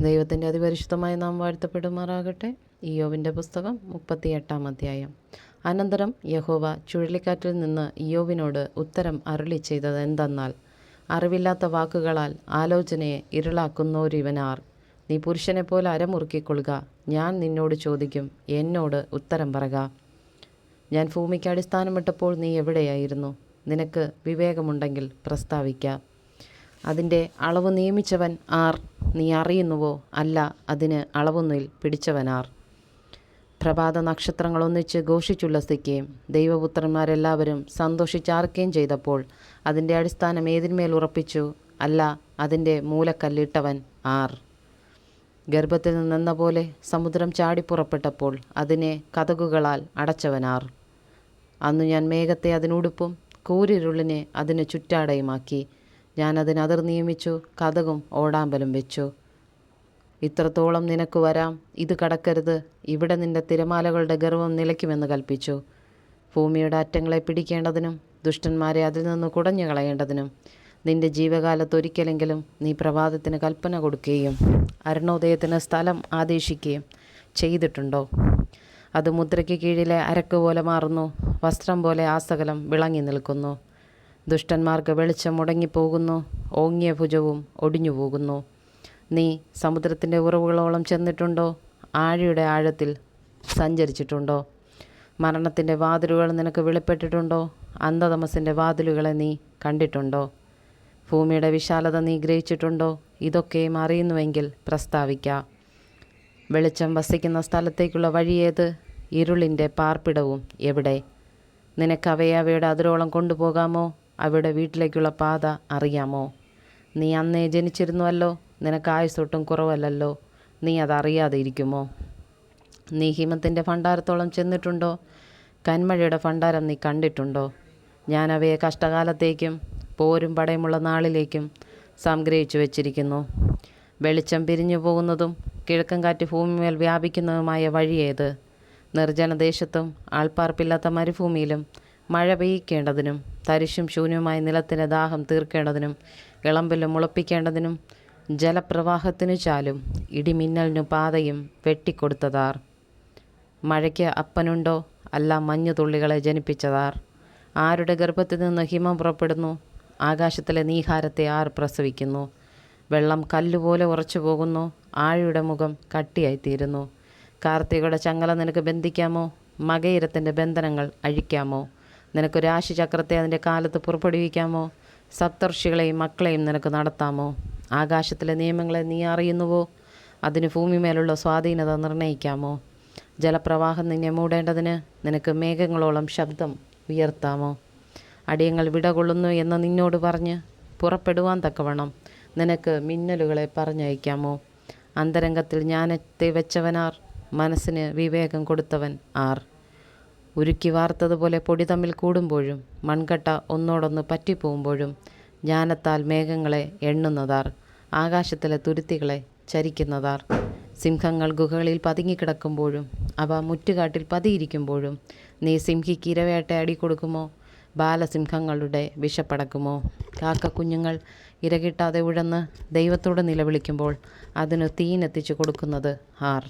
ദൈവത്തിൻ്റെ അതിപരിശുദ്ധമായ നാം വാഴ്ത്തപ്പെടുമാറാകട്ടെ. ഇയ്യോബിൻ്റെ പുസ്തകം 38-ാം അധ്യായം. അനന്തരം യഹോവ ചുഴലിക്കാറ്റിൽ നിന്ന് ഇയ്യോബിനോട് ഉത്തരം അരുളി ചെയ്തത് എന്തെന്നാൽ, അറിവില്ലാത്ത വാക്കുകളാൽ ആലോചനയെ ഇരുളാക്കുന്നോരിവനാർ. നീ പുരുഷനെപ്പോലെ അരമുറുക്കിക്കൊള്ളുക. ഞാൻ നിന്നോട് ചോദിക്കും, എന്നോട് ഉത്തരം പറക. ഞാൻ ഭൂമിക്ക് അടിസ്ഥാനമിട്ടപ്പോൾ നീ എവിടെയായിരുന്നു? നിനക്ക് വിവേകമുണ്ടെങ്കിൽ പ്രസ്താവിക്ക. അതിൻ്റെ അളവ് നിയമിച്ചവൻ ആർ? നീ അറിയുന്നുവോ? അല്ല, അതിന് അളവുനൂൽ പിടിച്ചവനാർ? പ്രഭാത നക്ഷത്രങ്ങൾ ഒന്നിച്ച് ഘോഷിച്ചുല്ലസിക്കുകയും ദൈവപുത്രന്മാരെല്ലാവരും സന്തോഷിച്ചാർക്കുകയും ചെയ്തപ്പോൾ അതിൻ്റെ അടിസ്ഥാനം ഏതിന്മേൽ ഉറപ്പിച്ചു? അല്ല, അതിൻ്റെ മൂലക്കല്ലിട്ടവൻ ആർ? ഗർഭത്തിൽ നിന്നെന്ന പോലെ സമുദ്രം ചാടിപ്പുറപ്പെട്ടപ്പോൾ അതിനെ കതകുകളാൽ അടച്ചവനാർ? അന്നു ഞാൻ മേഘത്തെ അതിനുടുപ്പും കൂരിരുളിനെ അതിന് ചുറ്റാടയുമാക്കി. ഞാൻ അതിന് അതിർ നിയമിച്ചു, കതകും ഓടാമ്പലും വെച്ചു. ഇത്രത്തോളം നിനക്ക് വരാം, ഇത് കടക്കരുത്, ഇവിടെ നിന്റെ തിരമാലകളുടെ ഗർവം നിലയ്ക്കുമെന്ന് കൽപ്പിച്ചു. ഭൂമിയുടെ അറ്റങ്ങളെ പിടിക്കേണ്ടതിനും ദുഷ്ടന്മാരെ അതിൽ നിന്ന് കുടഞ്ഞു കളയേണ്ടതിനും നിന്റെ ജീവകാലത്തൊരിക്കലെങ്കിലും നീ പ്രഭാതത്തിന് കൽപ്പന കൊടുക്കുകയും അരുണോദയത്തിന് സ്ഥലം ആദേശിക്കുകയും ചെയ്തിട്ടുണ്ടോ? അത് മുദ്രയ്ക്ക് കീഴിലെ അരക്ക് പോലെ മാറുന്നു, വസ്ത്രം പോലെ ആസകലം വിളങ്ങി നിൽക്കുന്നു. ദുഷ്ടന്മാർക്ക് വെളിച്ചം മുടങ്ങിപ്പോകുന്നു, ഓങ്ങിയ ഭുജവും ഒടിഞ്ഞു പോകുന്നു. നീ സമുദ്രത്തിൻ്റെ ഉറവുകളോളം ചെന്നിട്ടുണ്ടോ? ആഴിയുടെ ആഴത്തിൽ സഞ്ചരിച്ചിട്ടുണ്ടോ? മരണത്തിൻ്റെ വാതിലുകൾ നിനക്ക് വെളിപ്പെട്ടിട്ടുണ്ടോ? അന്ധതമസിൻ്റെ വാതിലുകളെ നീ കണ്ടിട്ടുണ്ടോ? ഭൂമിയുടെ വിശാലത നീ ഗ്രഹിച്ചിട്ടുണ്ടോ? ഇതൊക്കെയും അറിയുന്നുവെങ്കിൽ പ്രസ്താവിക്ക. വെളിച്ചം വസിക്കുന്ന സ്ഥലത്തേക്കുള്ള വഴിയേത്? ഇരുളിൻ്റെ പാർപ്പിടവും എവിടെ? നിനക്ക് അവയെ അവയുടെ അതിരോളം കൊണ്ടുപോകാമോ? അവയുടെ വീട്ടിലേക്കുള്ള പാത അറിയാമോ? നീ അന്നേ ജനിച്ചിരുന്നുവല്ലോ, നിനക്ക് ആയുസ്സൊട്ടും കുറവല്ലല്ലോ, നീ അതറിയാതെ ഇരിക്കുമോ? നീ ഹിമത്തിൻ്റെ ഭണ്ഡാരത്തോളം ചെന്നിട്ടുണ്ടോ? കന്മഴയുടെ ഭണ്ഡാരം നീ കണ്ടിട്ടുണ്ടോ? ഞാൻ അവയെ കഷ്ടകാലത്തേക്കും പോരും പടയുമുള്ള നാളിലേക്കും സംഗ്രഹിച്ചു വച്ചിരിക്കുന്നു. വെളിച്ചം പിരിഞ്ഞു പോകുന്നതും കിഴക്കൻ കാറ്റ് ഭൂമിമേൽ വ്യാപിക്കുന്നതുമായ വഴിയേത്? നിർജ്ജനദേശത്തും ആൾപ്പാർപ്പില്ലാത്ത മരുഭൂമിയിലും മഴ പെയ്യിക്കേണ്ടതിനും തരിശും ശൂന്യമായ നിലത്തിൻ്റെ ദാഹം തീർക്കേണ്ടതിനും ഇളമ്പലും മുളപ്പിക്കേണ്ടതിനും ജലപ്രവാഹത്തിനു ചാലും ഇടിമിന്നലിനു പാതയും വെട്ടിക്കൊടുത്തതാർ? മഴയ്ക്ക് അപ്പനുണ്ടോ? അല്ല, മഞ്ഞുതുള്ളികളെ ജനിപ്പിച്ചതാർ? ആരുടെ ഗർഭത്തിൽ നിന്ന് ഹിമം പുറപ്പെടുന്നു? ആകാശത്തിലെ നീഹാരത്തെ ആർ പ്രസവിക്കുന്നു? വെള്ളം കല്ലുപോലെ ഉറച്ചു പോകുന്നു, ആഴിയുടെ മുഖം കട്ടിയായിത്തീരുന്നു. കാർത്തികയുടെ ചങ്ങല നിനക്ക് ബന്ധിക്കാമോ? മകയിരത്തിൻ്റെ ബന്ധനങ്ങൾ അഴിക്കാമോ? നിനക്ക് രാശിചക്രത്തെ അതിൻ്റെ കാലത്ത് പുറപ്പെടുവിക്കാമോ? സപ്തർഷികളെയും മക്കളെയും നിനക്ക് നടത്താമോ? ആകാശത്തിലെ നിയമങ്ങളെ നീ അറിയുന്നുവോ? അതിന് ഭൂമിമേലുള്ള സ്വാധീനത നിർണയിക്കാമോ? ജലപ്രവാഹം നിന്നെ മൂടേണ്ടതിന് നിനക്ക് മേഘങ്ങളോളം ശബ്ദം ഉയർത്താമോ? അടിയങ്ങൾ വിടകൊള്ളുന്നു എന്ന് നിന്നോട് പറഞ്ഞ് പുറപ്പെടുവാൻ തക്കവണ്ണം നിനക്ക് മിന്നലുകളെ പറഞ്ഞയക്കാമോ? അന്തരംഗത്തിൽ ജ്ഞാനത്തെ വെച്ചവനാർ? മനസ്സിന് വിവേകം കൊടുത്തവൻ ആർ? ഉരുക്കി വാർത്തതുപോലെ പൊടി തമ്മിൽ കൂടുമ്പോഴും മൺകട്ട ഒന്നോടൊന്ന് പറ്റിപ്പോകുമ്പോഴും ജ്ഞാനത്താൽ മേഘങ്ങളെ എണ്ണുന്നതാർ? ആകാശത്തിലെ തുരുത്തികളെ ചരിക്കുന്നതാർ? സിംഹങ്ങൾ ഗുഹകളിൽ പതുങ്ങിക്കിടക്കുമ്പോഴും അവ മുറ്റുകാട്ടിൽ പതിയിരിക്കുമ്പോഴും നീ സിംഹിക്ക് ഇരവേട്ട അടികൊടുക്കുമോ? ബാലസിംഹങ്ങളുടെ വിശപ്പടക്കുമോ? കാക്കക്കുഞ്ഞുങ്ങൾ ഇരകിട്ടാതെ ഉഴന്ന് ദൈവത്തോട് നിലവിളിക്കുമ്പോൾ അതിന് തീനെത്തിച്ചു കൊടുക്കുന്നത് ആർ?